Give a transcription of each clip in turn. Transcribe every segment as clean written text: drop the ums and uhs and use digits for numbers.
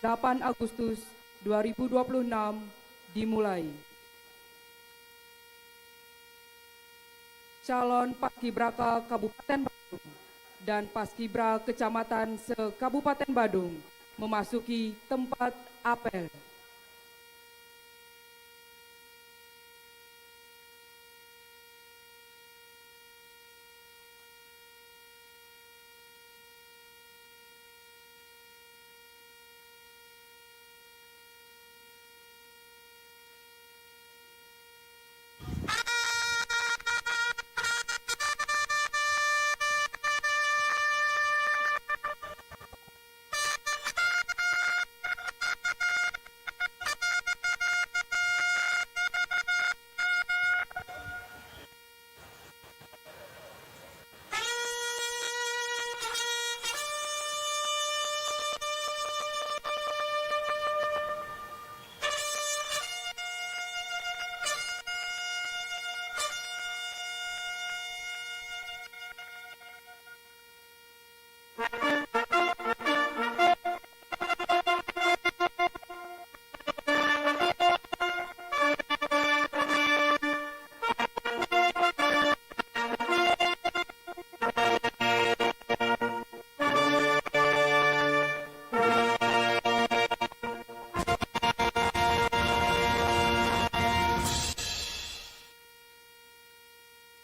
8 Agustus 2026 dimulai. Calon Paskibraka Kabupaten Badung dan Paskibra Kecamatan se-Kabupaten Badung memasuki tempat apel.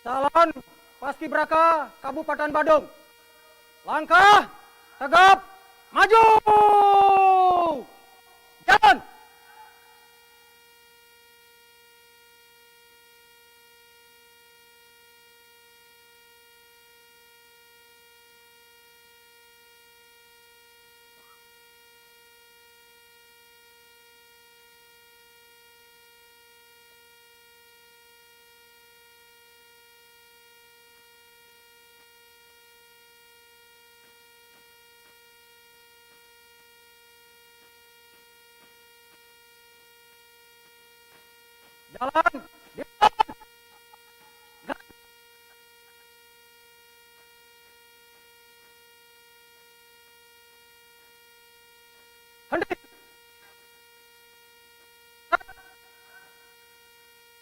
Calon Paskibraka Kabupaten Badung, langkah tegap maju, jalan. Jalan. Henti.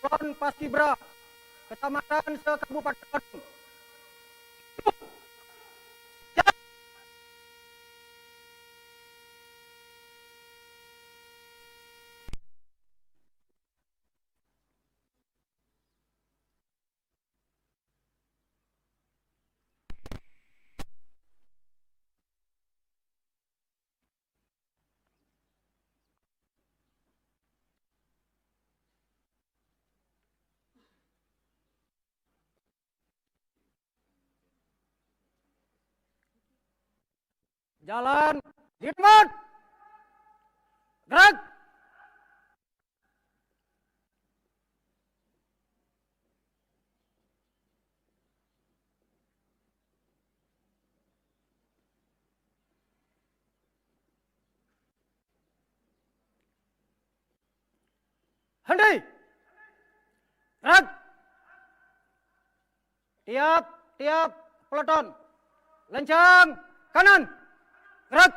Calon Paskibra Kecamatan se-Kabupaten Badung. Jalan di tempat. Gerak. Henti. Gerak. Tiap peleton. Lencang kanan. Gerak. Gerak.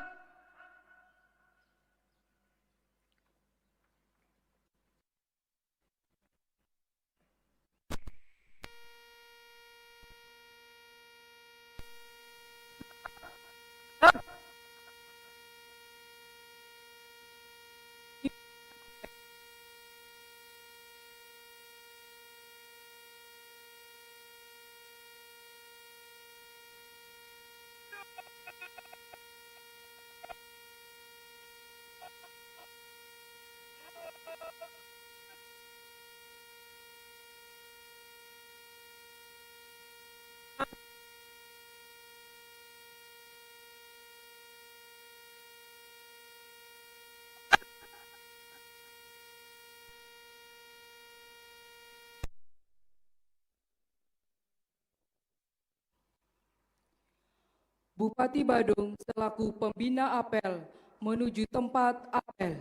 Bupati Badung selaku pembina apel menuju tempat apel.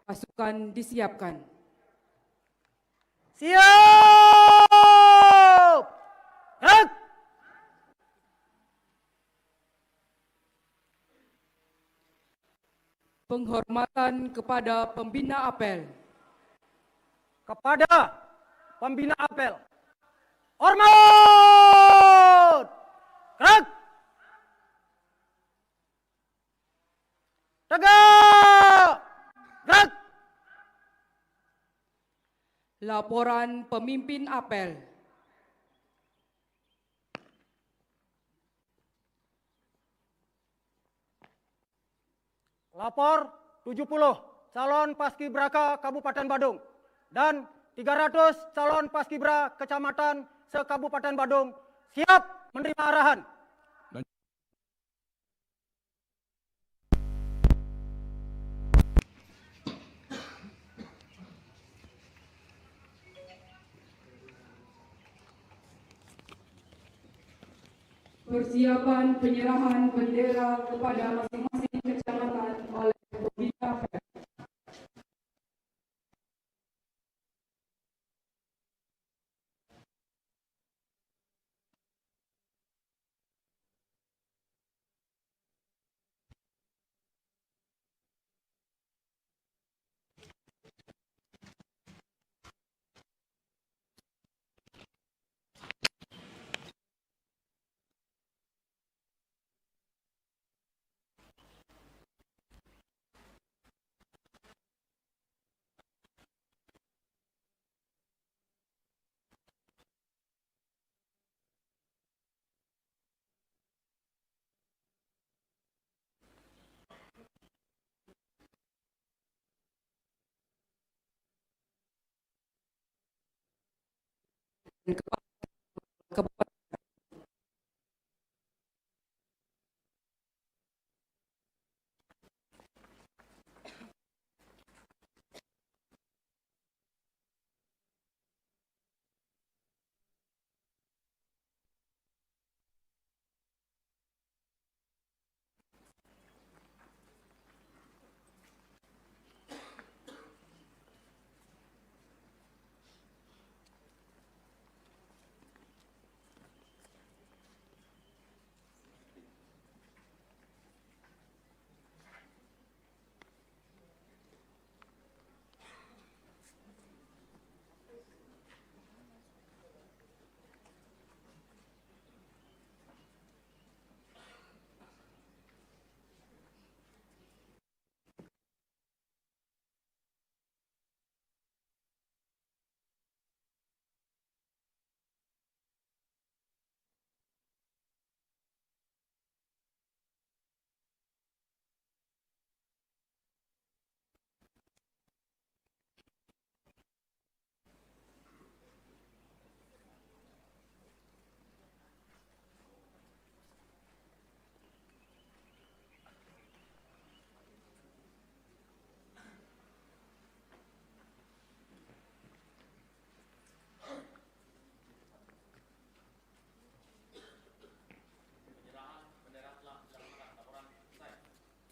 Pasukan disiapkan. Siap. Gerak. Penghormatan kepada pembina apel. Kepada pembina apel. Hormat! Gerak! Tegak! Gerak! Laporan pemimpin apel. Lapor 70 calon paskibraka Kabupaten Badung dan 300 calon paskibra kecamatan se-Kabupaten Badung siap menerima arahan. Persiapan penyerahan bendera kepada masing-masing kecamatan oleh pembina apel.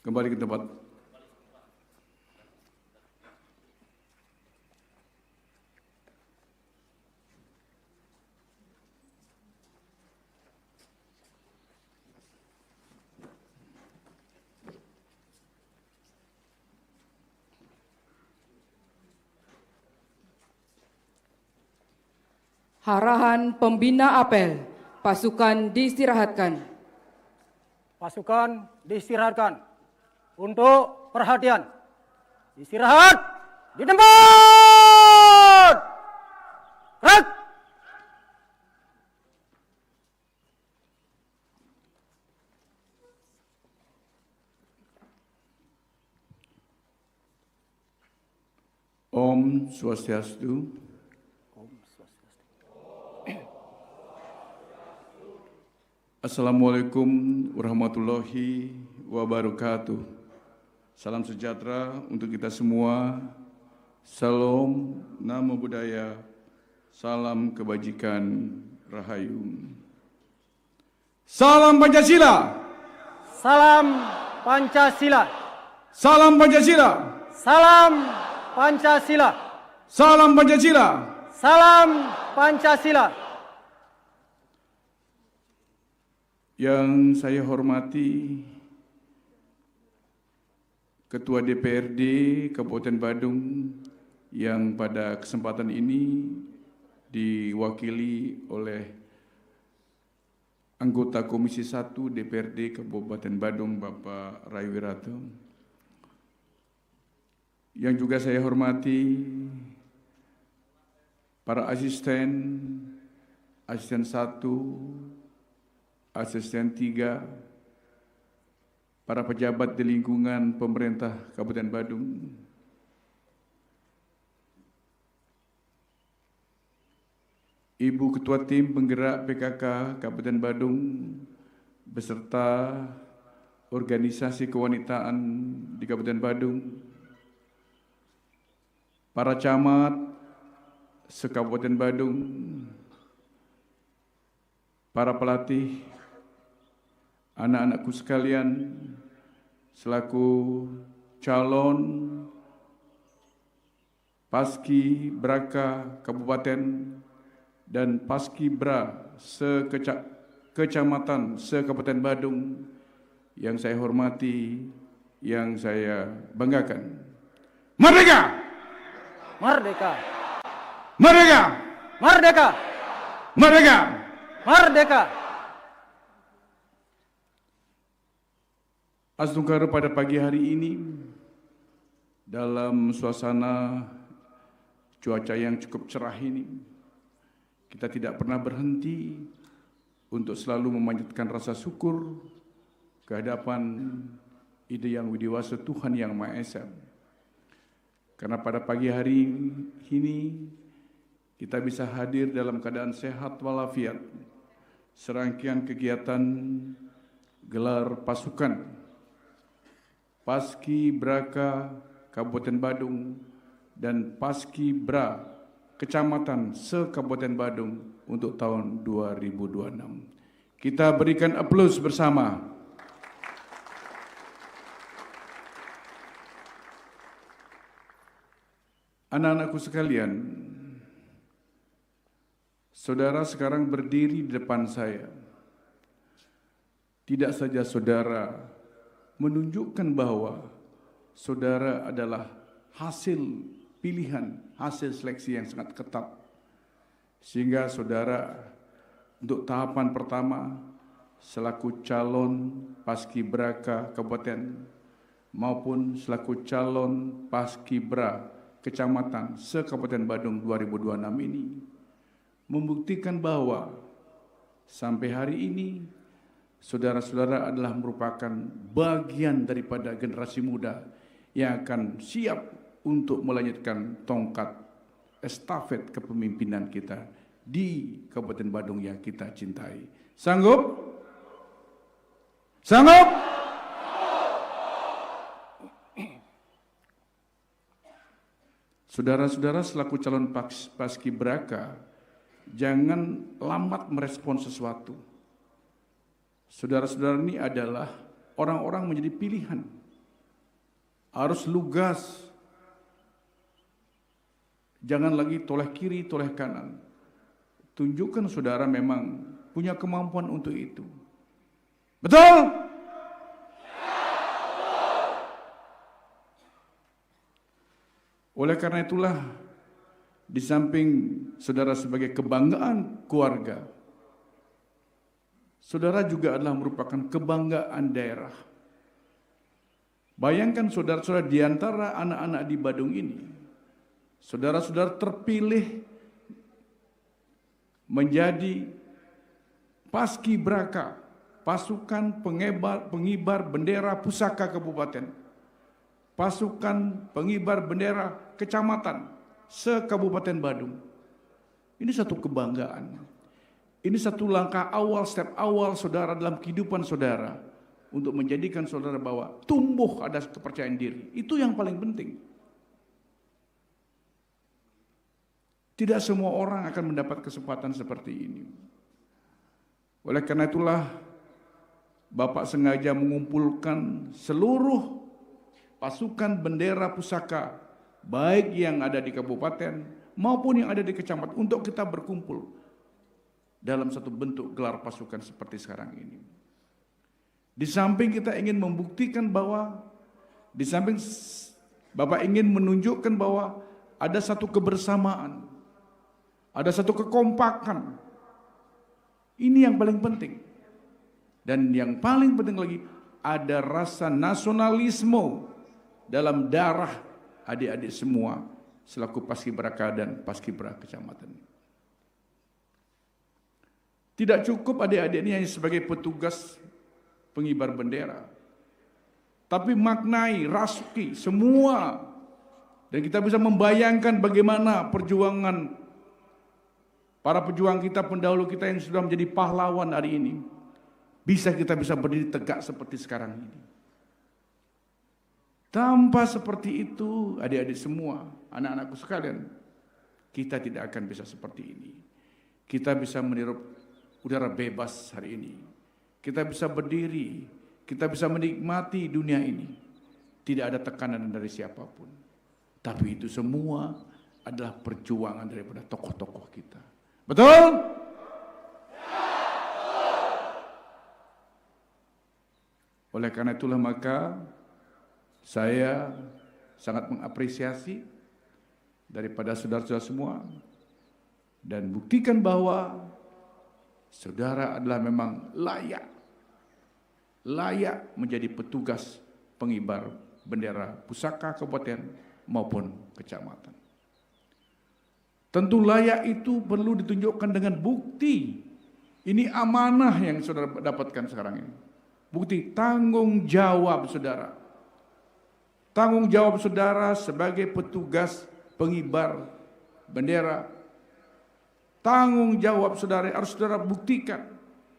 Kembali ke tempat. Arahan pembina apel. Pasukan diistirahatkan. Pasukan diistirahatkan. Untuk perhatian. Istirahat di tempat. Gerak. Om Swastiastu. Assalamualaikum warahmatullahi wabarakatuh. Salam sejahtera untuk kita semua. Salam, namo buddhaya, salam kebajikan, rahayu. Salam Pancasila. Salam Pancasila. Salam Pancasila. Salam Pancasila. Salam Pancasila. Salam Pancasila. Yang saya hormati Ketua DPRD Kabupaten Badung yang pada kesempatan ini diwakili oleh anggota Komisi 1 DPRD Kabupaten Badung, Bapak Ray Wirato. Yang juga saya hormati para asisten 1, asisten 3, para pejabat di lingkungan pemerintah Kabupaten Badung, Ibu Ketua Tim Penggerak PKK Kabupaten Badung, beserta organisasi kewanitaan di Kabupaten Badung, para camat se-Kabupaten Badung, para pelatih, anak-anakku sekalian, selaku calon Paski Braka Kabupaten dan Paski Bra Kecamatan se-Kabupaten Badung yang saya hormati, yang saya banggakan. Merdeka! Merdeka! Merdeka! Merdeka! Merdeka! Merdeka! Asnungkara pada pagi hari ini dalam suasana cuaca yang cukup cerah ini, kita tidak pernah berhenti untuk selalu memanjatkan rasa syukur kehadapan Ide Yang Widiwasa Tuhan Yang Maha Esa. Karena pada pagi hari ini kita bisa hadir dalam keadaan sehat walafiat, serangkaian kegiatan gelar pasukan Paski Braka Kabupaten Badung dan Paski Bra Kecamatan se-Kabupaten Badung untuk tahun 2026. Kita berikan aplaus bersama. Anak-anakku sekalian, saudara sekarang berdiri di depan saya. Tidak saja saudara menunjukkan bahwa saudara adalah hasil pilihan, hasil seleksi yang sangat ketat. Sehingga saudara untuk tahapan pertama selaku calon Paski Braka Kabupaten maupun selaku calon Paski Bra Kecamatan se-Kabupaten Badung 2026 ini membuktikan bahwa sampai hari ini saudara-saudara adalah merupakan bagian daripada generasi muda yang akan siap untuk melanjutkan tongkat estafet kepemimpinan kita di Kabupaten Badung yang kita cintai. Sanggup? Sanggup? Saudara-saudara selaku calon Paski Braka, jangan lambat merespon sesuatu. Saudara-saudara ini adalah orang-orang menjadi pilihan. Harus lugas. Jangan lagi toleh kiri, toleh kanan. Tunjukkan saudara memang punya kemampuan untuk itu. Betul? Oleh karena itulah, di samping saudara sebagai kebanggaan keluarga, saudara juga adalah merupakan kebanggaan daerah. Bayangkan saudara-saudara di antara anak-anak di Badung ini, saudara-saudara terpilih menjadi Paski Braka, pasukan pengibar bendera pusaka kabupaten, pasukan pengibar bendera kecamatan se-Kabupaten Badung. Ini satu kebanggaan. Ini satu langkah awal, step awal saudara dalam kehidupan saudara untuk menjadikan saudara bahwa tumbuh ada kepercayaan diri. Itu yang paling penting. Tidak semua orang akan mendapat kesempatan seperti ini. Oleh karena itulah Bapak sengaja mengumpulkan seluruh pasukan bendera pusaka, baik yang ada di kabupaten maupun yang ada di kecamatan, untuk kita berkumpul dalam satu bentuk gelar pasukan seperti sekarang ini. Di samping kita ingin membuktikan bahwa Di samping Bapak ingin menunjukkan bahwa ada satu kebersamaan, ada satu kekompakan. Ini yang paling penting. Dan yang paling penting lagi, ada rasa nasionalisme dalam darah adik-adik semua selaku paskibraka dan paskibra kecamatan. Tidak cukup adik-adik ini hanya sebagai petugas pengibar bendera, tapi maknai, rasuki semua. Dan kita bisa membayangkan bagaimana perjuangan para pejuang kita, pendahulu kita yang sudah menjadi pahlawan hari ini. Bisa berdiri tegak seperti sekarang ini. Tanpa seperti itu, adik-adik semua, anak-anakku sekalian, kita tidak akan bisa seperti ini. Kita bisa menirup udara bebas hari ini. Kita bisa berdiri, kita bisa menikmati dunia ini. Tidak ada tekanan dari siapapun. Tapi itu semua adalah perjuangan daripada tokoh-tokoh kita. Betul? Oleh karena itulah maka saya sangat mengapresiasi daripada saudara-saudara semua dan buktikan bahwa saudara adalah memang layak menjadi petugas pengibar bendera pusaka kabupaten maupun kecamatan. Tentu layak itu perlu ditunjukkan dengan bukti. Ini amanah yang saudara dapatkan sekarang ini. Bukti tanggung jawab saudara. Tanggung jawab saudara sebagai petugas pengibar bendera. Tanggung jawab saudara harus saudara buktikan.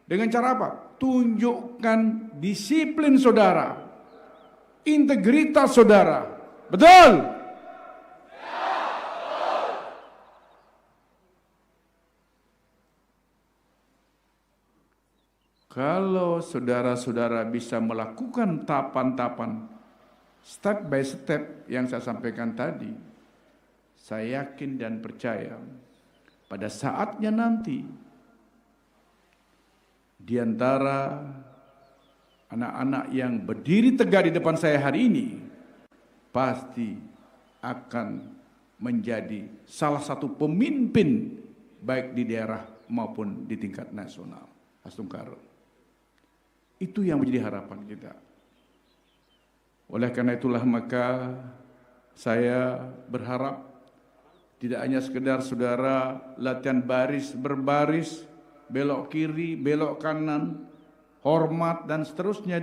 Dengan cara apa? Tunjukkan disiplin saudara. Integritas saudara. Betul? Kalau saudara-saudara bisa melakukan tahapan-tahapan step by step yang saya sampaikan tadi, saya yakin dan percaya pada saatnya nanti di antara anak-anak yang berdiri tegak di depan saya hari ini pasti akan menjadi salah satu pemimpin baik di daerah maupun di tingkat nasional. Astungkar. Itu yang menjadi harapan kita. Oleh karena itulah maka saya berharap tidak hanya sekedar saudara latihan baris berbaris, belok kiri, belok kanan, hormat dan seterusnya.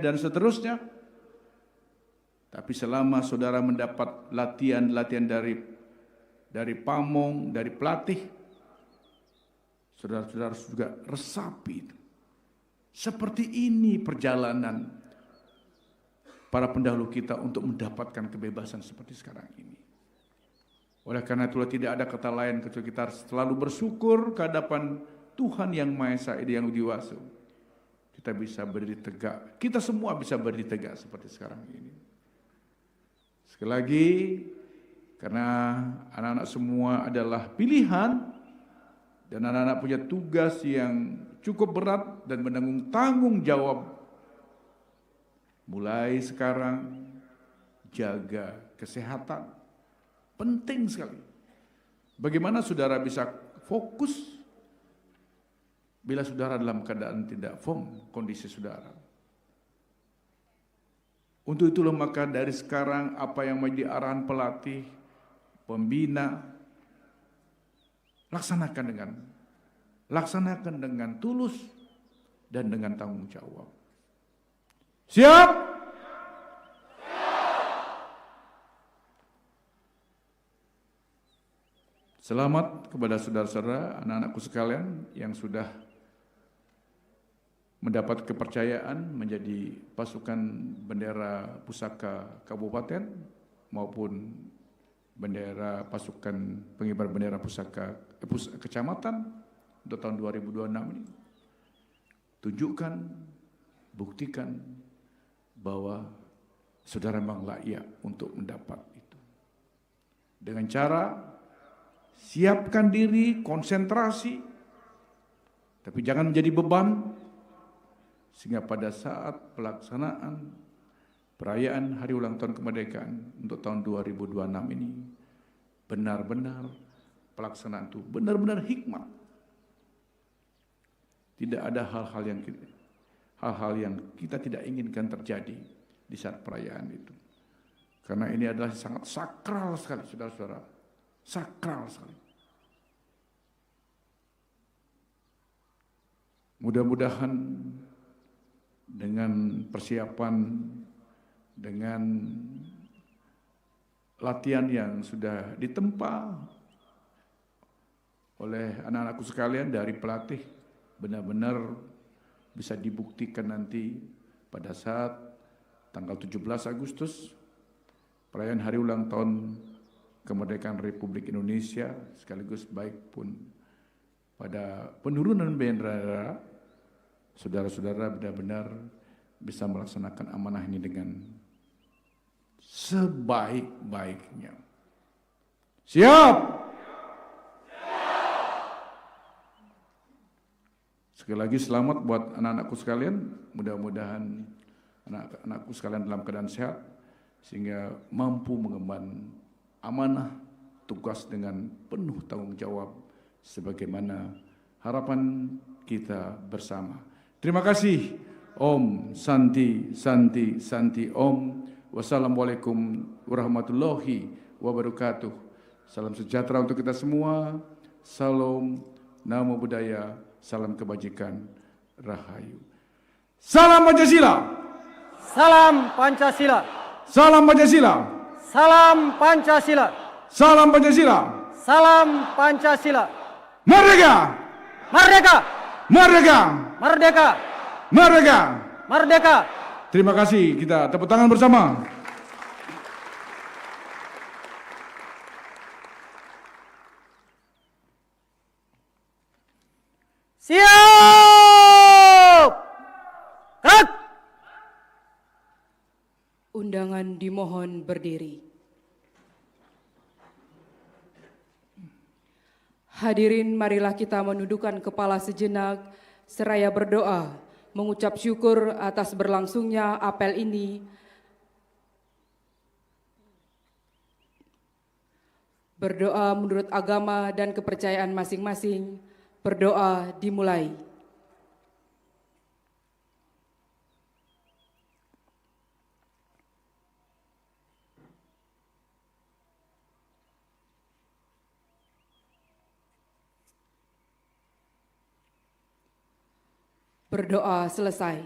Tapi selama saudara mendapat latihan dari pamong, dari pelatih, saudara-saudara juga resapi itu. Seperti ini perjalanan para pendahulu kita untuk mendapatkan kebebasan seperti sekarang ini. Oleh karena itulah tidak ada kata lain kecuali kita harus selalu bersyukur ke hadapan Tuhan yang Maha Esa, yang Widiwasa. Kita bisa berdiri tegak, kita semua bisa berdiri tegak seperti sekarang ini. Sekali lagi, karena anak-anak semua adalah pilihan dan anak-anak punya tugas yang cukup berat dan menanggung tanggung jawab. Mulai sekarang jaga kesehatan. Penting sekali. Bagaimana saudara bisa fokus bila saudara dalam keadaan tidak firm kondisi saudara. Untuk itulah maka dari sekarang apa yang menjadi arahan pelatih, pembina, laksanakan dengan tulus dan dengan tanggung jawab. Siap? Selamat kepada saudara-saudara, anak-anakku sekalian yang sudah mendapat kepercayaan menjadi pasukan bendera pusaka kabupaten maupun bendera pasukan pengibar bendera pusaka kecamatan untuk tahun 2026 ini. Tunjukkan, buktikan bahwa saudara memang layak untuk mendapat itu. Dengan cara siapkan diri, konsentrasi, tapi jangan menjadi beban, sehingga pada saat pelaksanaan perayaan hari ulang tahun kemerdekaan untuk tahun 2026 ini benar-benar pelaksanaan itu benar-benar hikmat. Tidak ada hal-hal yang kita tidak inginkan terjadi di saat perayaan itu. Karena ini adalah sangat sakral sekali, saudara-saudara. Sakral sekali. Mudah-mudahan dengan persiapan, dengan latihan yang sudah ditempa oleh anak-anakku sekalian dari pelatih, benar-benar bisa dibuktikan nanti pada saat tanggal 17 Agustus, perayaan hari ulang tahun kemerdekaan Republik Indonesia, sekaligus baik pun pada penurunan bendera, saudara-saudara benar-benar bisa melaksanakan amanah ini dengan sebaik-baiknya. Siap! Sekali lagi selamat buat anak-anakku sekalian, mudah-mudahan anak-anakku sekalian dalam keadaan sehat, sehingga mampu mengemban amanah tugas dengan penuh tanggung jawab, sebagaimana harapan kita bersama. Terima kasih. Om Santi Santi Santi Om. Wassalamualaikum warahmatullahi wabarakatuh. Salam sejahtera untuk kita semua. Salam, namo buddhaya, salam kebajikan, rahayu. Salam Pancasila. Salam Pancasila. Salam Pancasila. Salam Pancasila. Salam Pancasila. Salam Pancasila. Merdeka! Merdeka! Merdeka! Merdeka! Merdeka! Merdeka! Terima kasih, kita tepuk tangan bersama. Siap! Gerak! Undangan dimohon berdiri. Hadirin, marilah kita menundukkan kepala sejenak, seraya berdoa, mengucap syukur atas berlangsungnya apel ini. Berdoa menurut agama dan kepercayaan masing-masing. Berdoa dimulai. Berdoa selesai,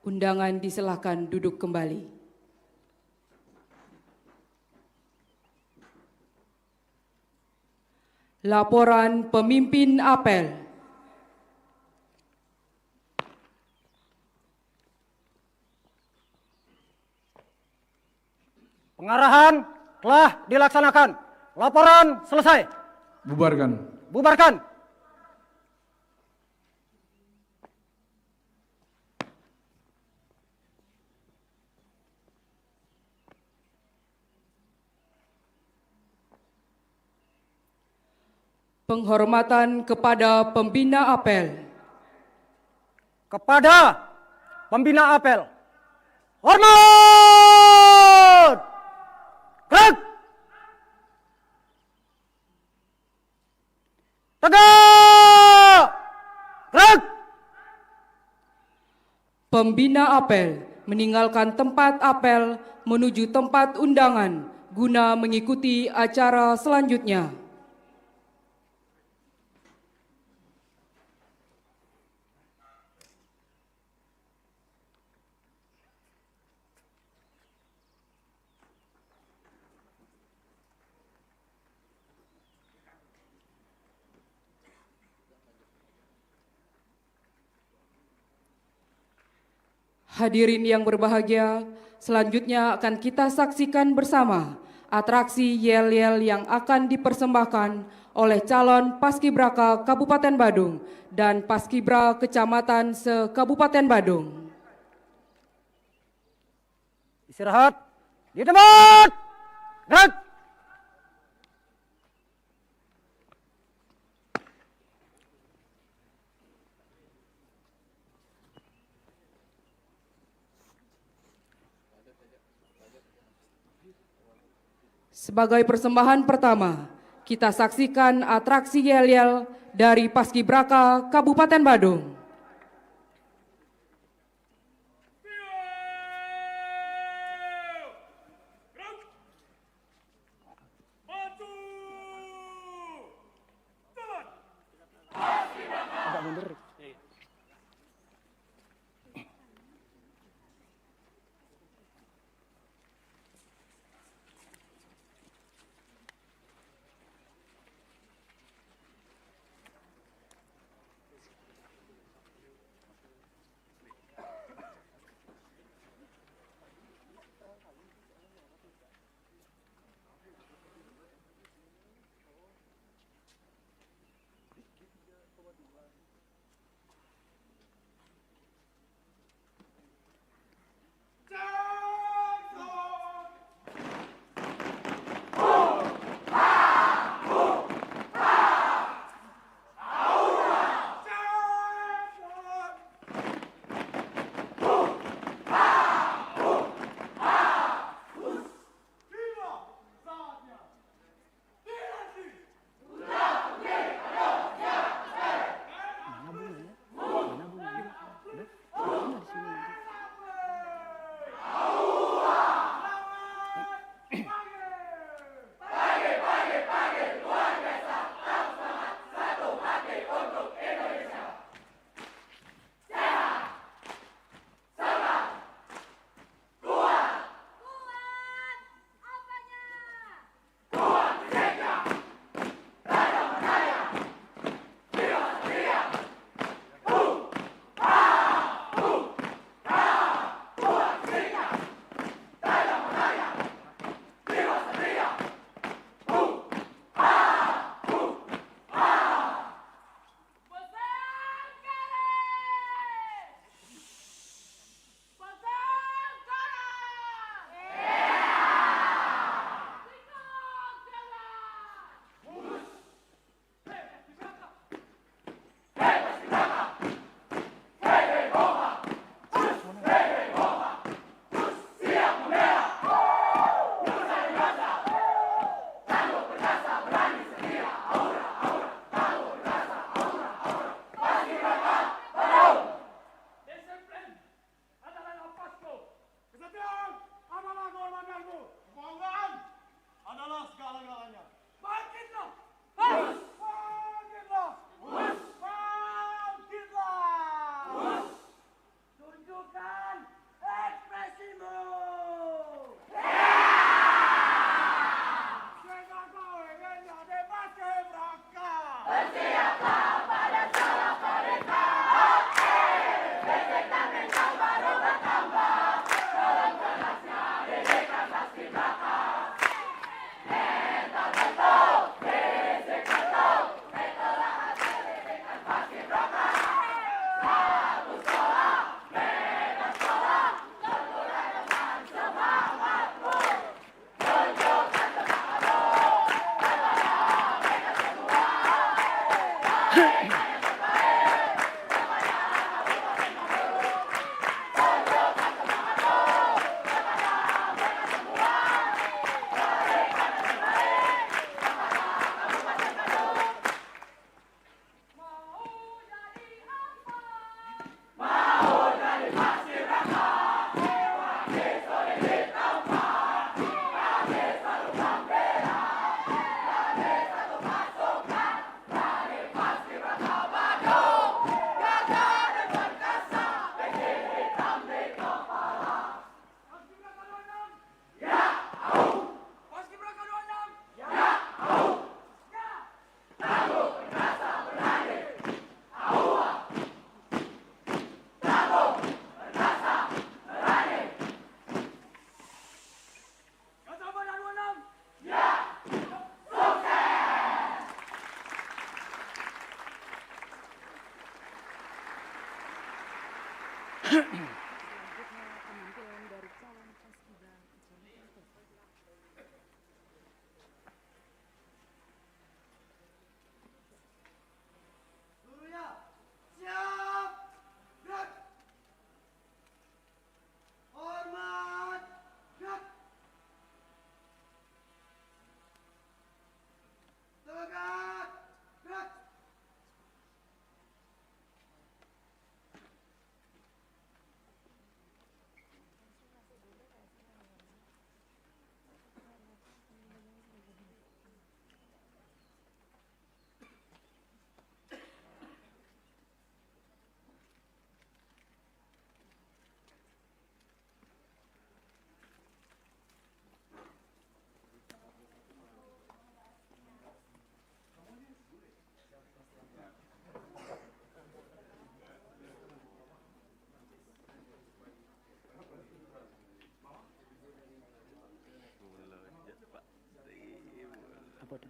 undangan disilahkan duduk kembali. Laporan pemimpin apel. Pengarahan telah dilaksanakan. Laporan selesai. Bubarkan. Bubarkan. Penghormatan kepada pembina apel. Kepada pembina apel. Hormat! Gerak! Tegak! Gerak! Pembina apel meninggalkan tempat apel menuju tempat undangan guna mengikuti acara selanjutnya. Hadirin yang berbahagia, selanjutnya akan kita saksikan bersama atraksi yel-yel yang akan dipersembahkan oleh calon Paskibraka Kabupaten Badung dan Paskibra Kecamatan se-Kabupaten Badung. Istirahat di tempat. Gerak! Sebagai persembahan pertama, kita saksikan atraksi yel-yel dari Paskibraka Kabupaten Badung. Agak mundur. Apa tuh?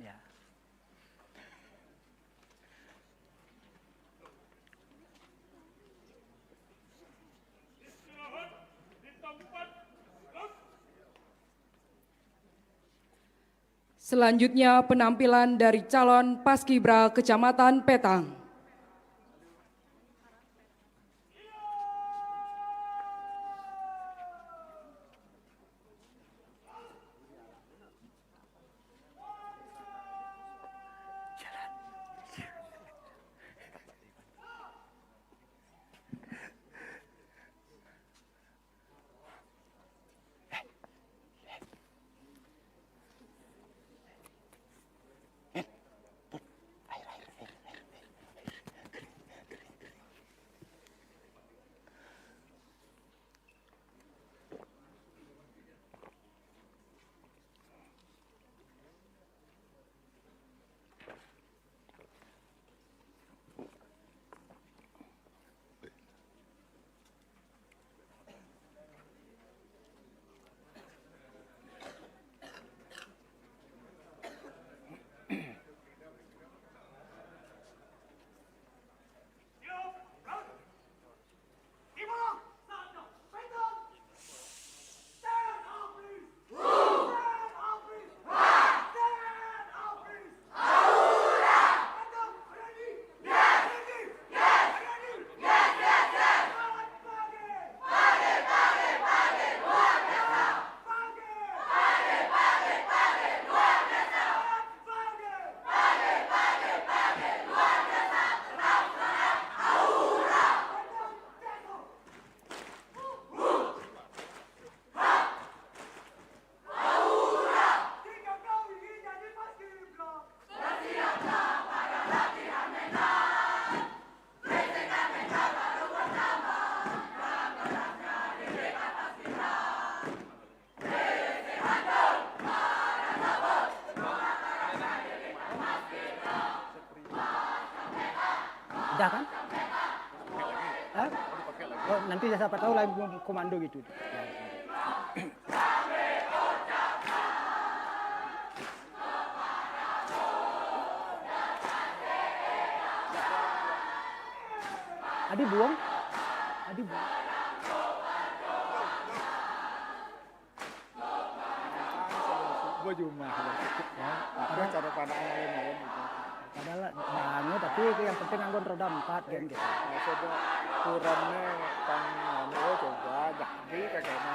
Ya. Selanjutnya penampilan dari calon Paskibra Kecamatan Petang. Udah kan? Hah? Oh, nanti siapa tahu lagi komando gitu. Adi buang. Adi buang. Gue cuma ada cara pandang lain Padahal banyak tapi yang penting anggon roda 4 kan gitu. maksudnya kurangnya tangane coba jadi kayaknya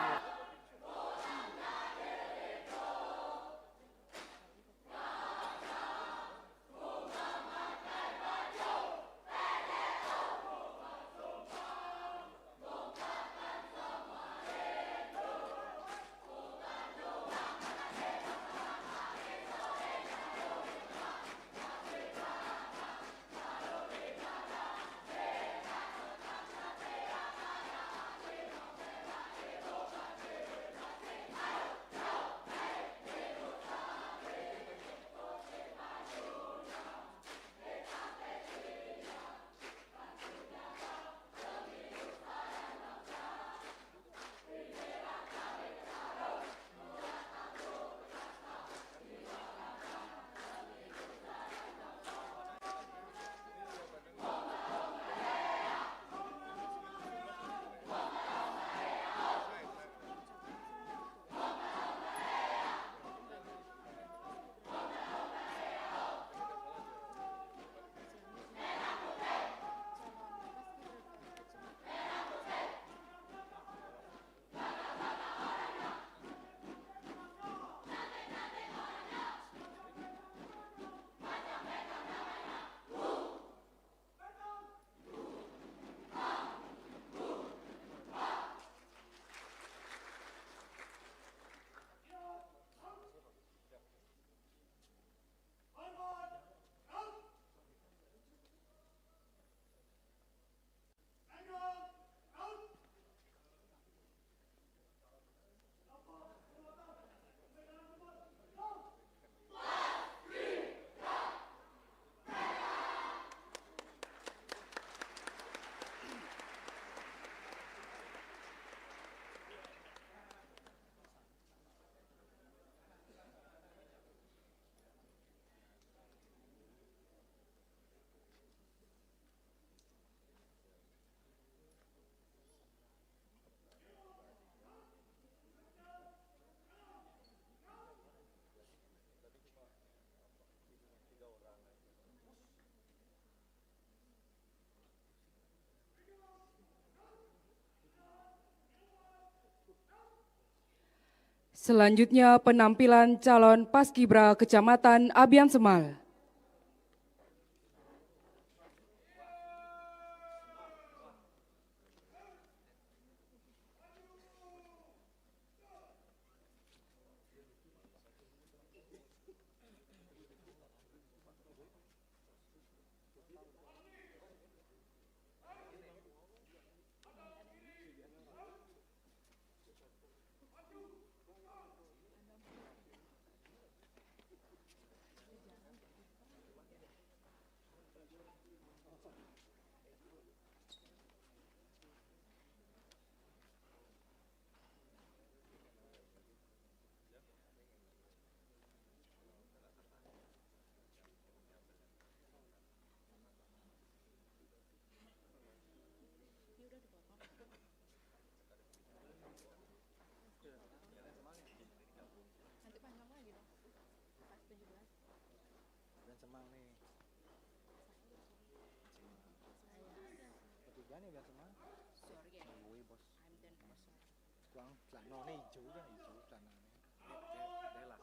Selanjutnya penampilan calon Paskibra Kecamatan Abian Semal. Dan Semang nih. Ketiga nih Dan Semang. Woi bos. Kuang celana nih hijau kan hijau celananya. Dia lah.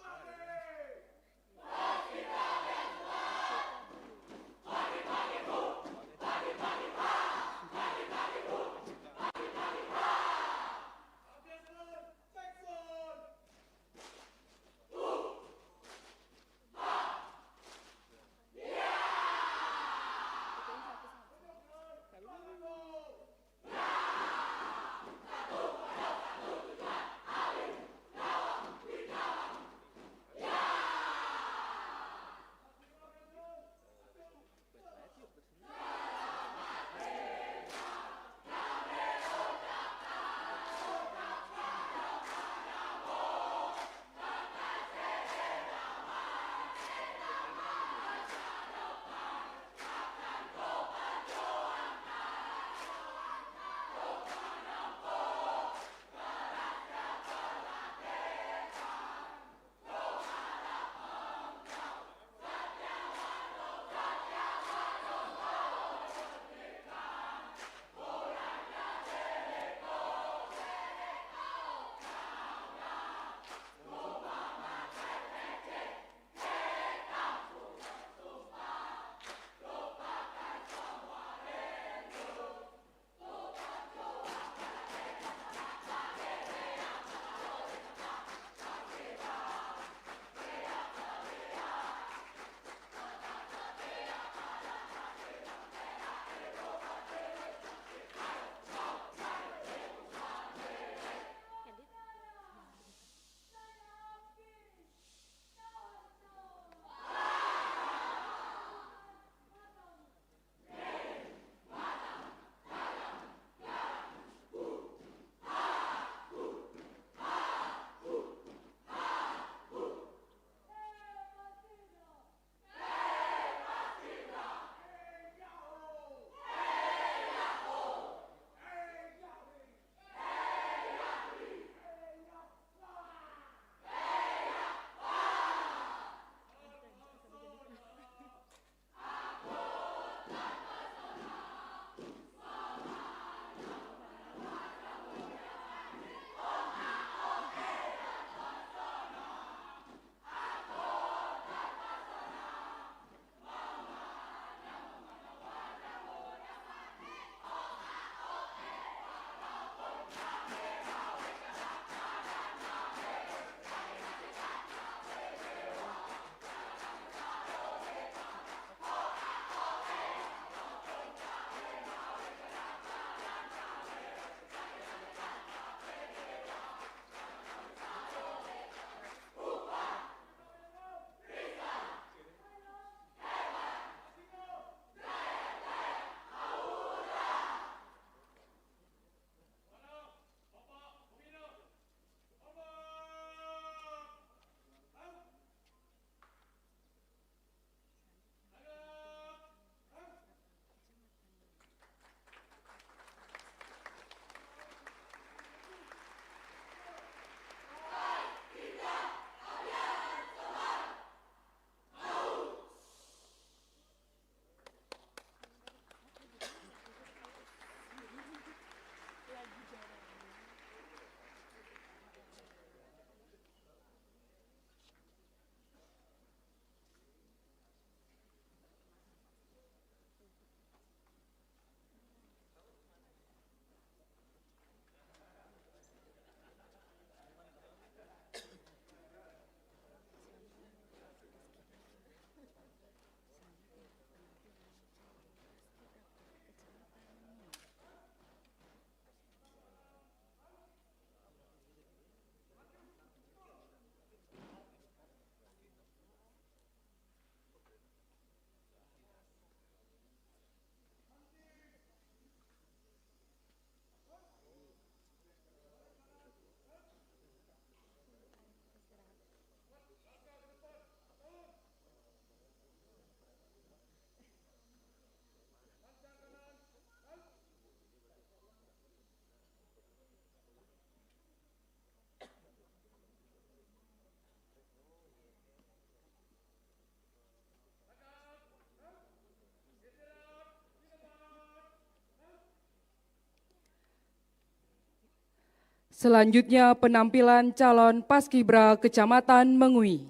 Selanjutnya penampilan calon Paskibra Kecamatan Mengui.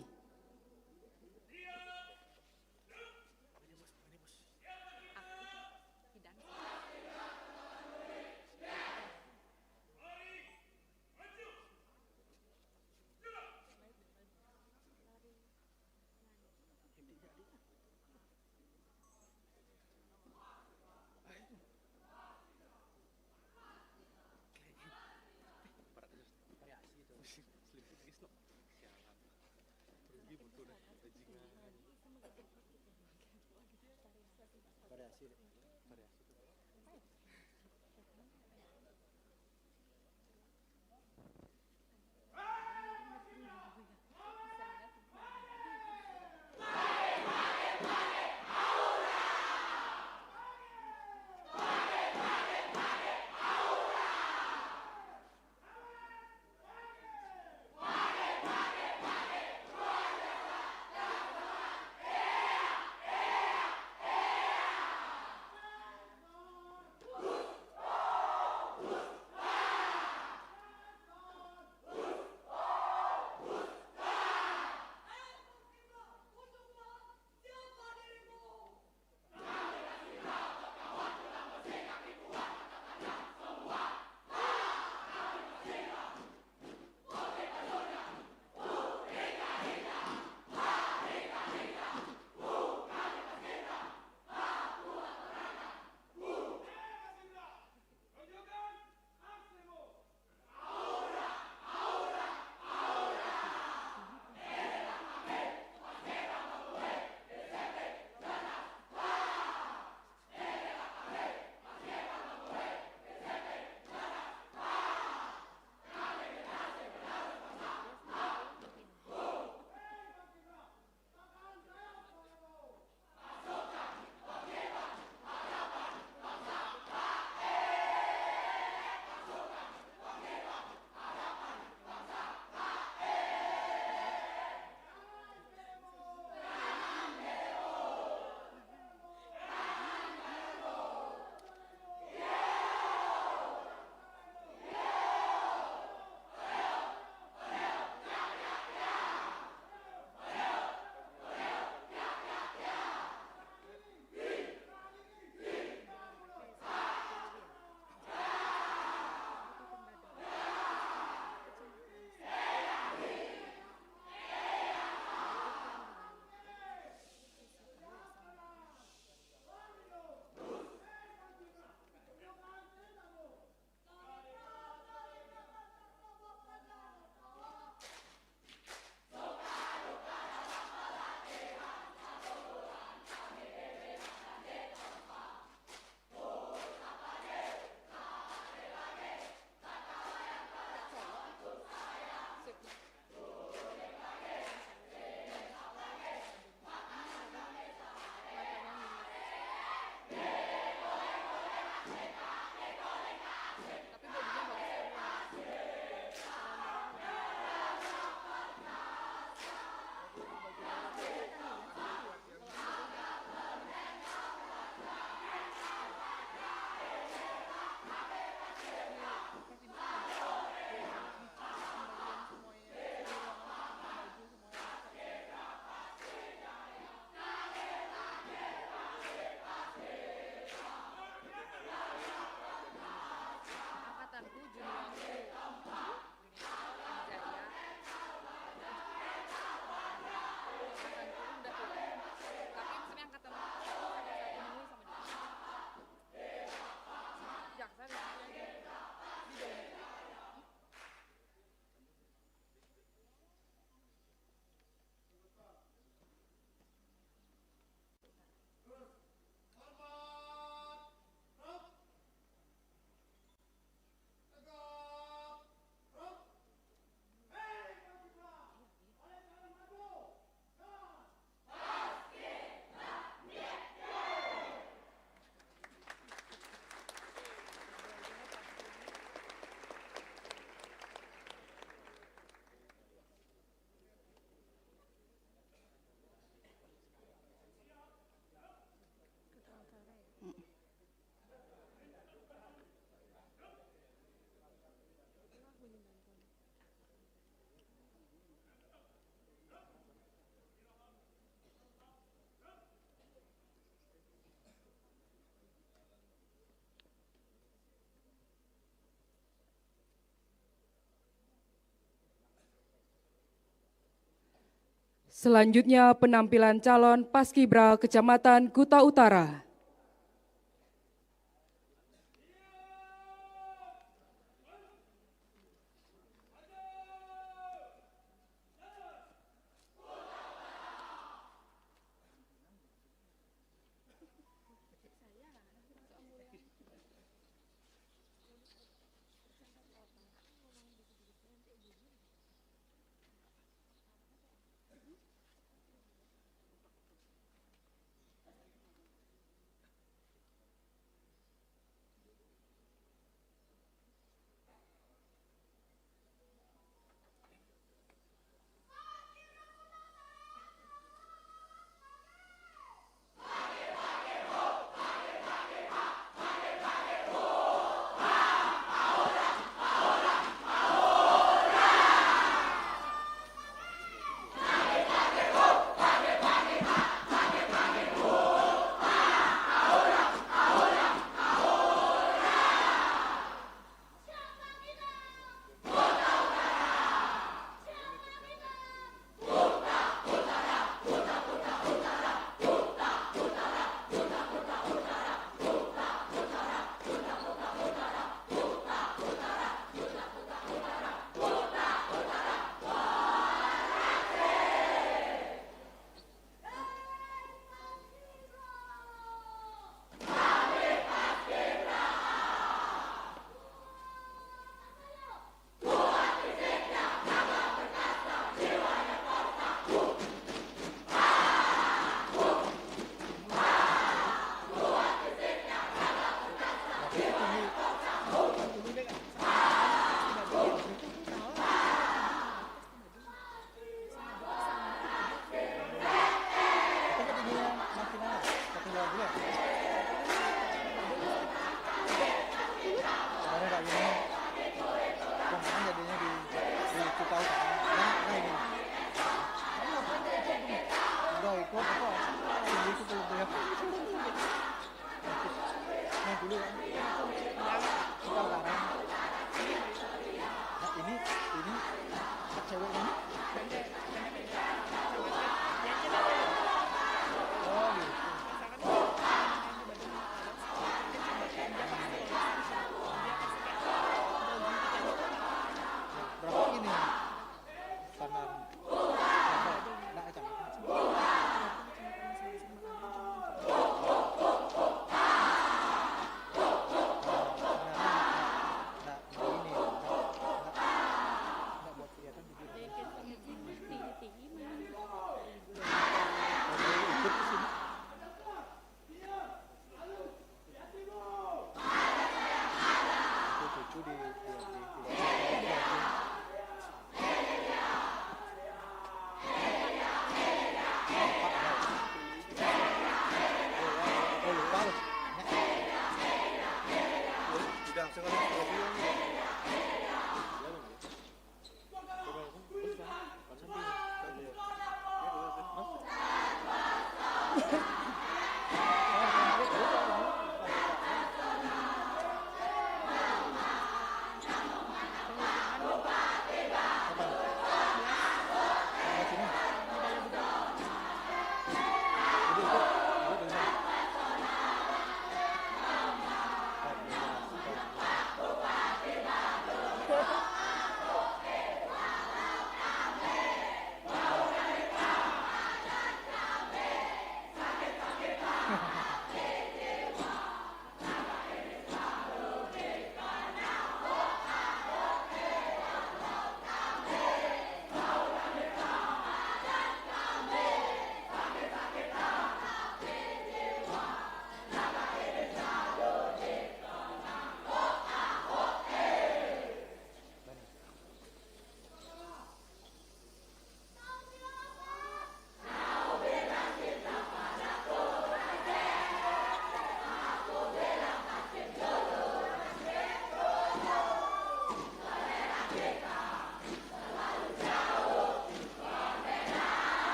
Selanjutnya penampilan calon Paskibra Kecamatan Kuta Utara.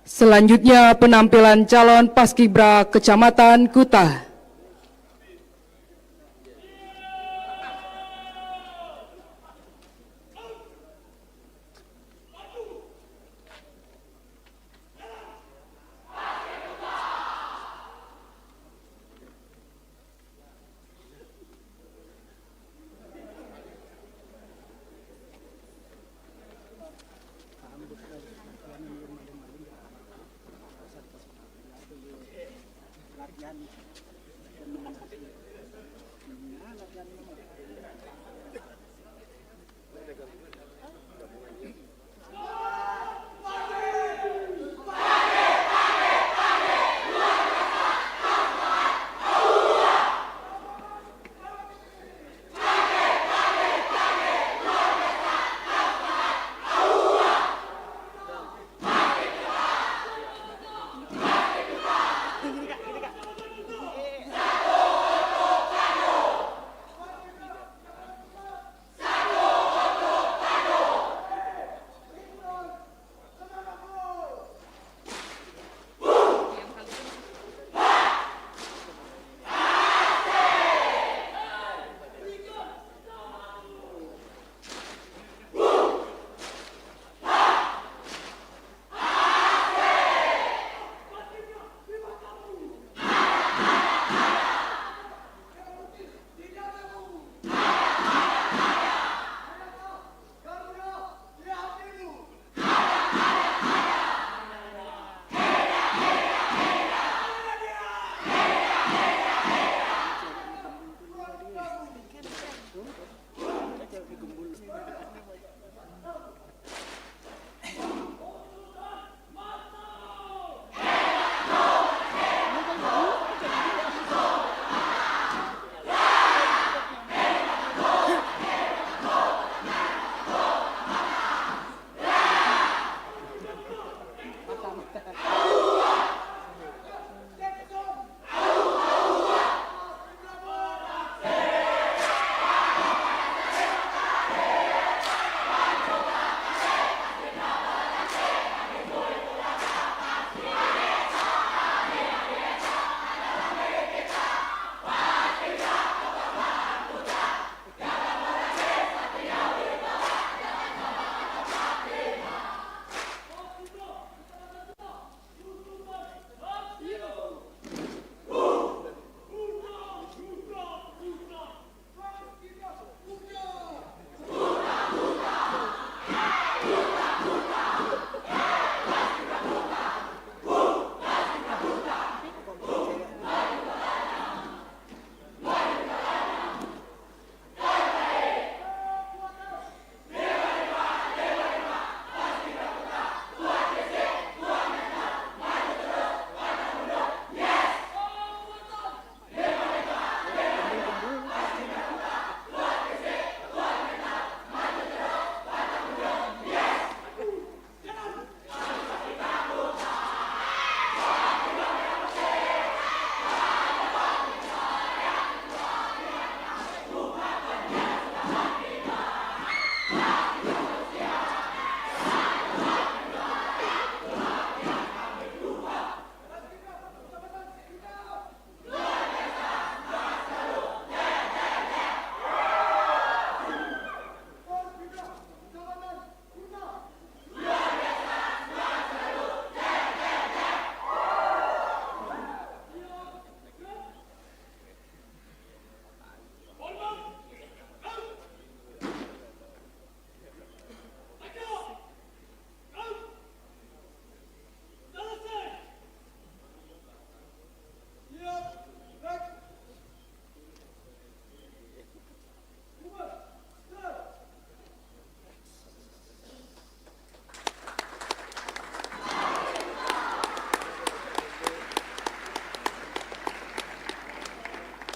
Selanjutnya penampilan calon Paskibra Kecamatan Kuta.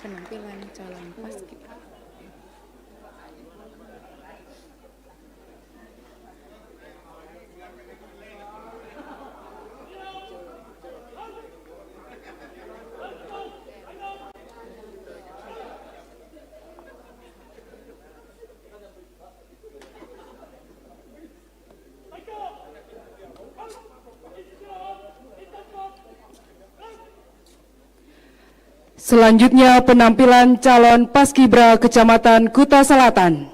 Penampilan calon Paskibra. Selanjutnya penampilan calon Paskibra Kecamatan Kuta Selatan.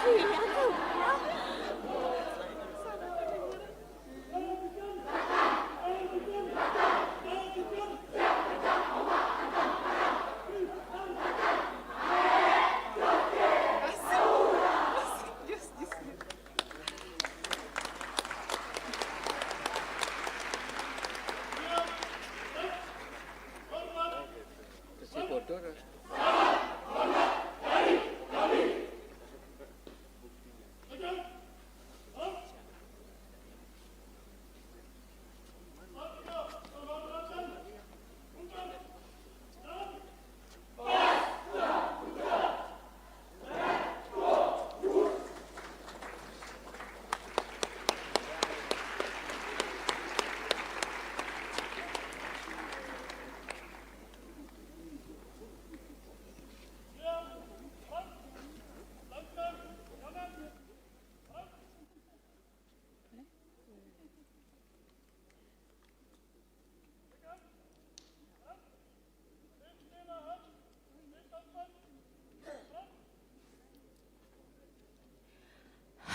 Kecil bodoh.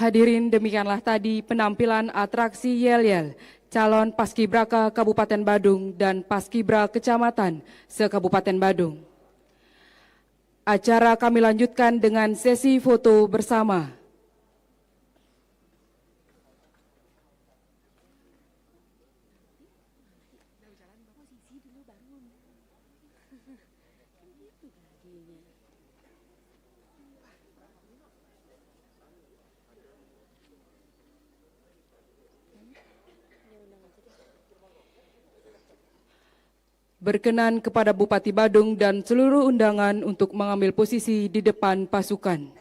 Hadirin, demikianlah tadi penampilan atraksi yel-yel calon Paskibraka Kabupaten Badung dan Paskibra Kecamatan se-Kabupaten Badung. Acara kami lanjutkan dengan sesi foto bersama. Berkenan kepada Bupati Badung dan seluruh undangan untuk mengambil posisi di depan pasukan.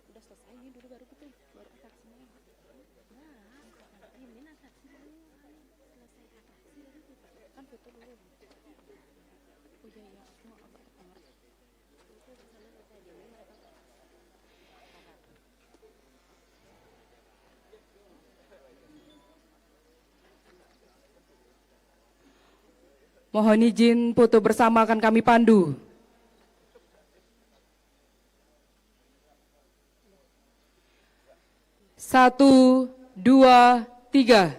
Udah selesai ini dulu baru gitu, baru atraksinya. Nah, ini atraksi dulu. Selesai atraksi kan foto dulu. Oh iya iya, aku mau ke kamar. Itu di sana selesai dulu mereka. Mohon izin foto bersama akan kami pandu. 1, 2, 3.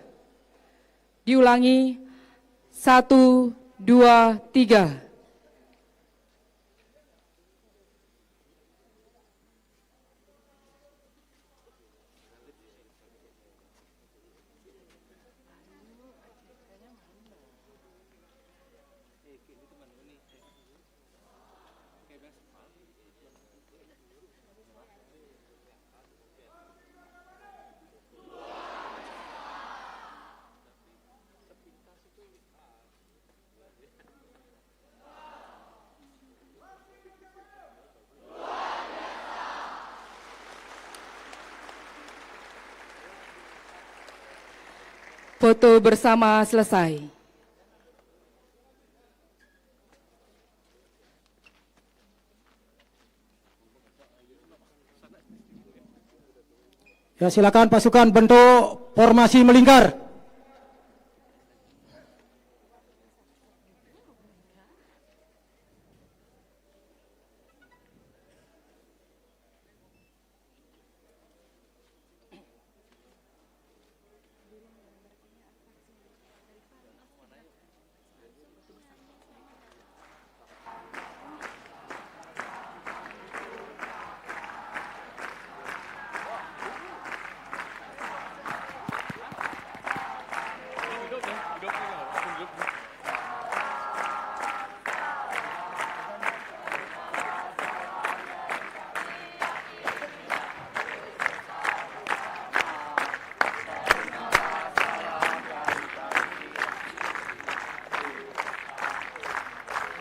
Diulangi. 1, 2, 3. Foto bersama selesai. Ya, silakan pasukan bentuk formasi melingkar.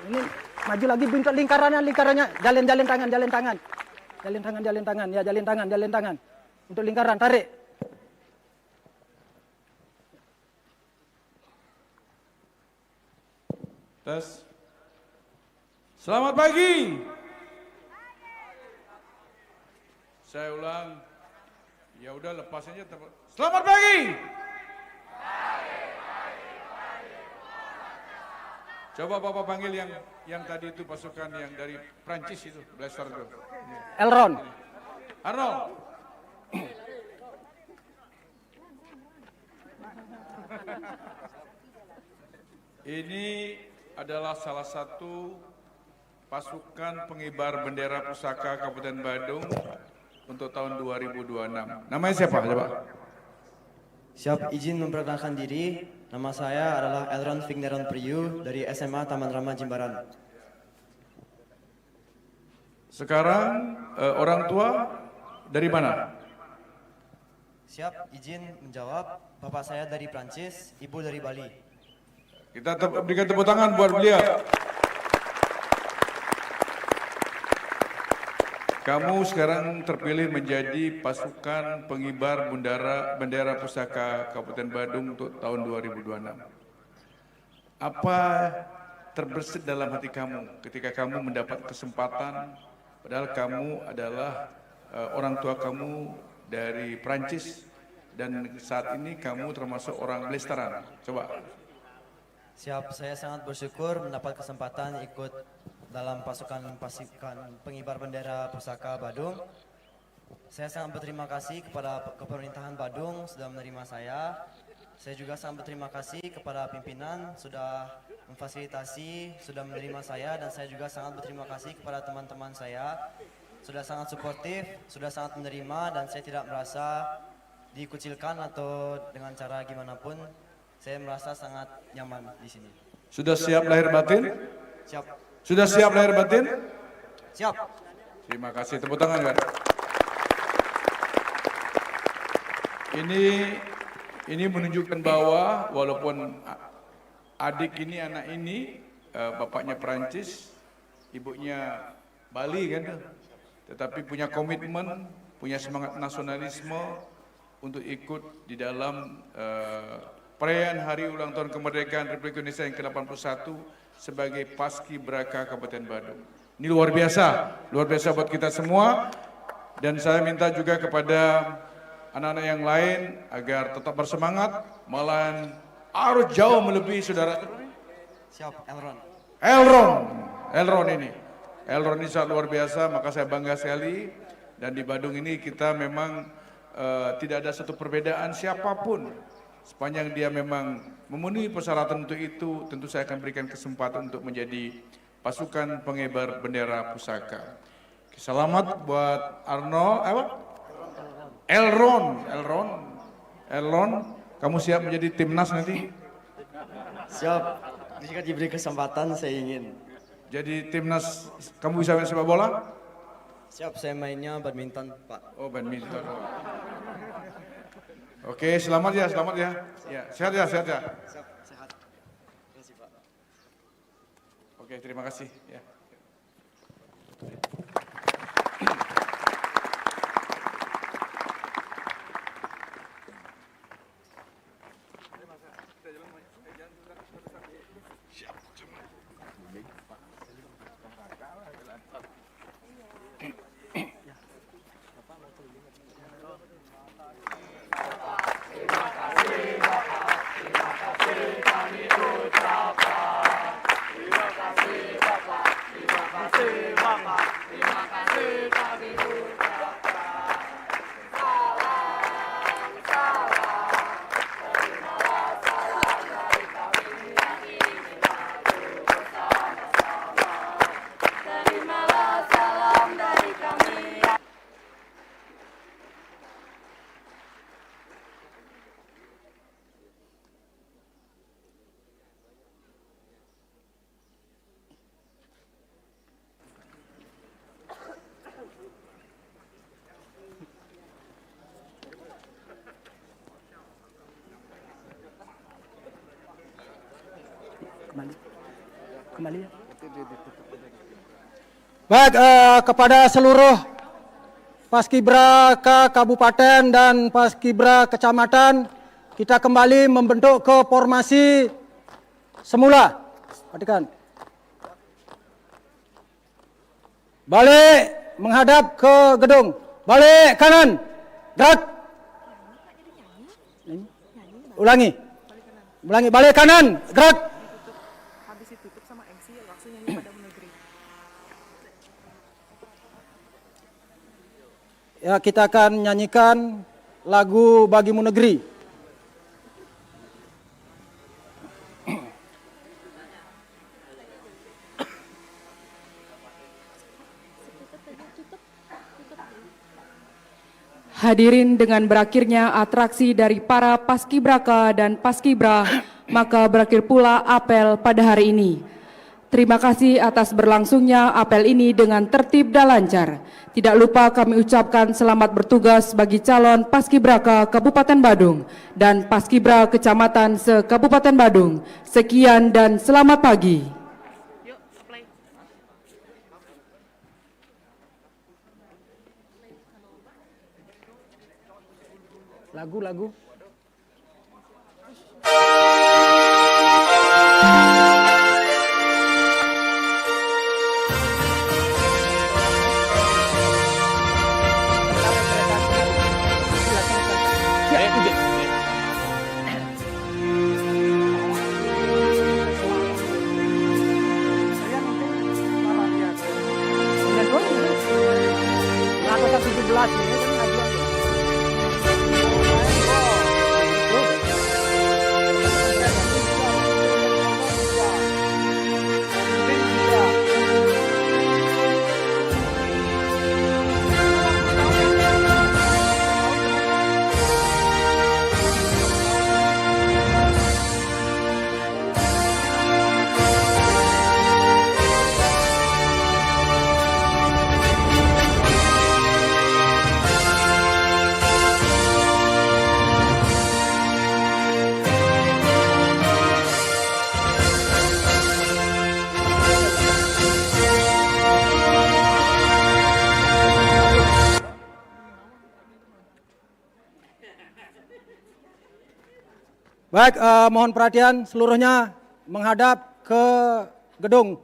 Ini Maju lagi bentuk lingkarannya. Jalin tangan. Ya, jalin tangan. Untuk lingkaran, tarik. Tes. Selamat pagi. Saya ulang. Ya udah lepas aja. Selamat pagi. Coba Bapak panggil yang tadi itu pasukan yang dari Prancis itu, Blaster itu. Elron. Arnold. Ini adalah salah satu pasukan pengibar bendera pusaka Kabupaten Badung untuk tahun 2026. Namanya siapa? Coba. Siap, izin memperkenalkan diri. Nama saya adalah Elron Vigneron Priyu dari SMA Taman Rama Jimbaran. Sekarang orang tua dari mana? Siap, izin menjawab. Bapak saya dari Prancis, ibu dari Bali. Kita berikan tepuk tangan buat beliau. Kamu sekarang terpilih menjadi pasukan pengibar bendera pusaka Kabupaten Badung untuk tahun 2026. Apa terbersit dalam hati kamu ketika kamu mendapat kesempatan, padahal kamu adalah orang tua kamu dari Prancis dan saat ini kamu termasuk orang Blasteran. Coba. Siap, saya sangat bersyukur mendapat kesempatan ikut dalam pasukan pengibar bendera pusaka Badung. Saya sangat berterima kasih kepada pemerintahan Badung sudah menerima saya. Saya juga sangat berterima kasih kepada pimpinan sudah memfasilitasi, sudah menerima saya, dan saya juga sangat berterima kasih kepada teman-teman saya sudah sangat suportif, sudah sangat menerima, dan saya tidak merasa dikucilkan atau dengan cara gimana pun. Saya merasa sangat nyaman di sini. Sudah siap lahir batin? Siap. Sudah siap lahir batin? Siap. Terima kasih, tepuk tangan kan. Ini menunjukkan bahwa walaupun adik ini, anak ini, bapaknya Perancis, ibunya Bali kan, tetapi punya komitmen, punya semangat nasionalisme untuk ikut di dalam perayaan Hari Ulang Tahun Kemerdekaan Republik Indonesia yang ke-81 sebagai Paskibraka Kabupaten Badung. Ini luar biasa buat kita semua. Dan saya minta juga kepada anak-anak yang lain agar tetap bersemangat, malahan harus jauh melebihi saudara. Siap, Elron. Elron ini sangat luar biasa, maka saya bangga sekali. Dan di Badung ini kita memang tidak ada satu perbedaan siapapun. Sepanjang dia memang memenuhi persyaratan untuk itu, tentu saya akan berikan kesempatan untuk menjadi pasukan pengibar bendera pusaka. Selamat buat Elron, kamu siap menjadi timnas nanti? Siap. Jika diberi kesempatan, saya ingin. Jadi timnas, kamu bisa main sepak bola? Siap, saya mainnya badminton, Pak. Oh, badminton. Oke, selamat ya. Ya, sehat ya. Siap, sehat. Terima kasih, Pak. Oke, terima kasih ya. Kembali ya. Baik, kepada seluruh Paskibraka Kabupaten dan Paskibra Kecamatan, kita kembali membentuk ke formasi semula. Perhatikan. Balik menghadap ke gedung. Balik kanan. Gerak. Ulangi. Ulangi. Balik kanan. Gerak. Habis ditutup sama MC langsung nyanyi Padamu Negeri. Ya, kita akan nyanyikan lagu Bagimu Negeri. Hadirin, dengan berakhirnya atraksi dari para paskibraka dan paskibra, maka berakhir pula apel pada hari ini. Terima kasih atas berlangsungnya apel ini dengan tertib dan lancar. Tidak lupa kami ucapkan selamat bertugas bagi calon paskibraka Kabupaten Badung dan paskibra kecamatan se-Kabupaten Badung. Sekian dan selamat pagi. Lagu-lagu. Baik, mohon perhatian seluruhnya menghadap ke gedung.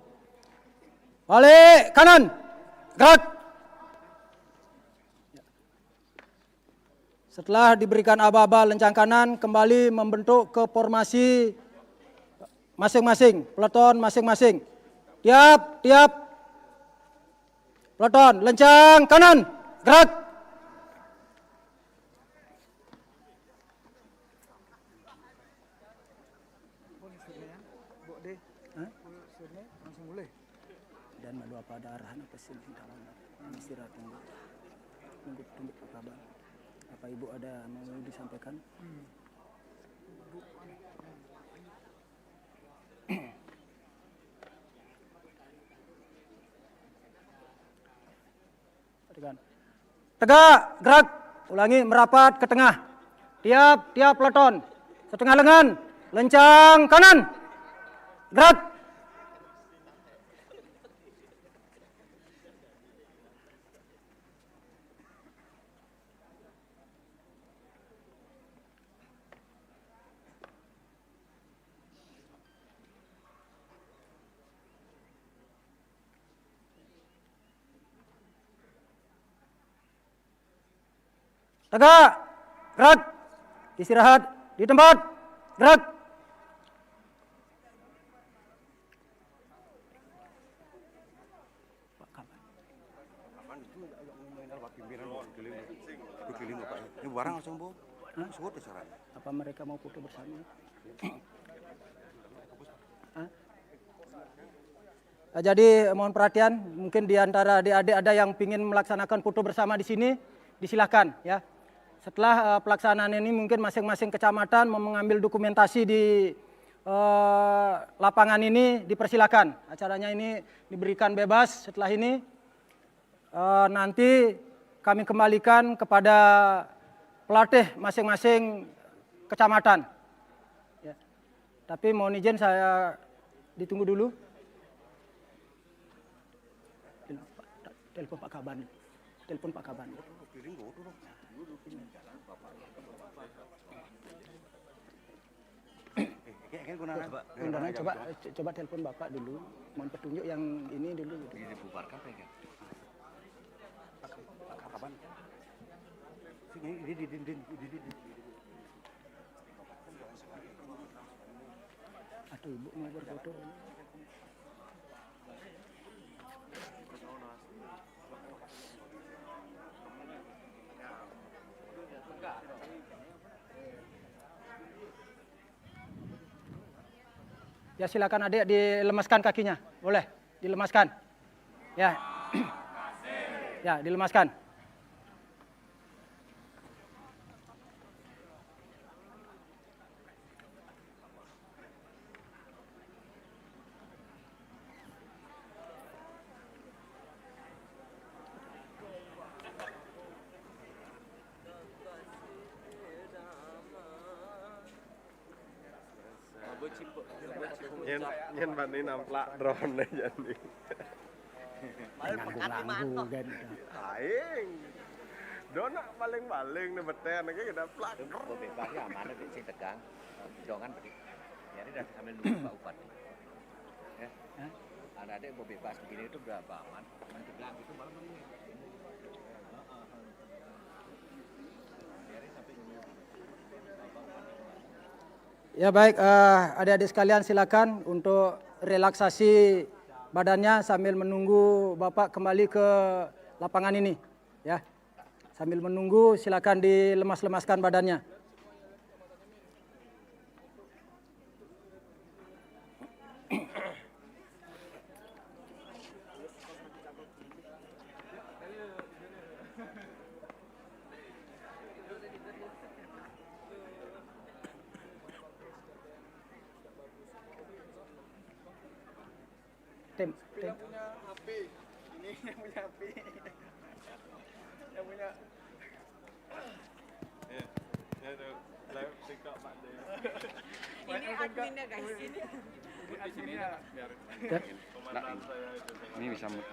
Balik kanan, gerak. Setelah diberikan aba-aba lencang kanan, kembali membentuk ke formasi masing-masing, peleton masing-masing. Tiap peleton, lencang kanan, gerak. Dan madu apa ada arahan apa sih istirahat tunggu kabar. Apa ibu ada mau disampaikan? Tegak, gerak, ulangi merapat ke tengah. Tiap peleton, setengah lengan, lencang kanan, gerak. Tegak, gerak, istirahat di tempat, gerak. Ini barang langsung bu, Apa mereka mau foto bersama? Jadi mohon perhatian, mungkin di antara adik-adik ada yang ingin melaksanakan foto bersama di sini, disilahkan ya. Setelah pelaksanaan ini mungkin masing-masing kecamatan mau mengambil dokumentasi di lapangan ini dipersilakan. Acaranya ini diberikan bebas. Setelah ini nanti kami kembalikan kepada pelatih masing-masing kecamatan. Ya. Tapi mohon izin saya ditunggu dulu. Telepon Pak Kaban. Telepon Pak Kaban. Piring bodoh dong. Kayak gunanya. Undangan coba telepon Bapak dulu. Mohon petunjuk yang ini dulu gitu. Dibubarkan pengen. Pak kapan? Sini di. Atau Ibu mau berfoto. Ya silakan adik dilemaskan kakinya, boleh dilemaskan. Ya, ya dilemaskan. Nhân bạn đi nằm lạ drone này jadi. Ganggu kan. Aing. Dona baling-baling nih beten kayak kita plak. Bebas ya aman ada sing tegang. Jangan begitu. Ya ini udah sambil nunggu Pak Upat. Ya. Ada bebas begini itu berapa aman? Tegang itu malah begini. Ya baik, adik-adik sekalian silakan untuk relaksasi badannya sambil menunggu Bapak kembali ke lapangan ini. Ya, sambil menunggu silakan dilemas-lemaskan badannya. Tim. Yang punya HP. Ini yang punya HP. Yang punya. Ya tuh, live TikTok Pak De. Ini adminnya guys, ini. Di sini ya biar komandan saya itu. Ini bisa masih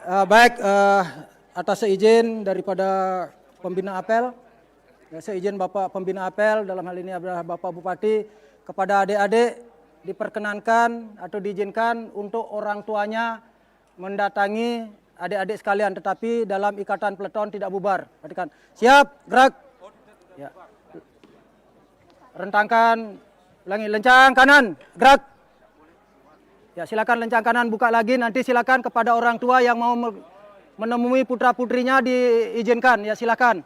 Baik, atas seizin daripada pembina apel, seizin Bapak pembina apel, dalam hal ini adalah Bapak Bupati, kepada adik-adik diperkenankan atau diizinkan untuk orang tuanya mendatangi adik-adik sekalian, tetapi dalam ikatan peleton tidak bubar. Perhatikan. Siap, gerak. Ya. Rentangkan, ulangi, lencang kanan, gerak. Ya, silakan lencang kanan buka lagi, nanti silakan kepada orang tua yang mau menemui putra-putrinya diizinkan, ya silakan.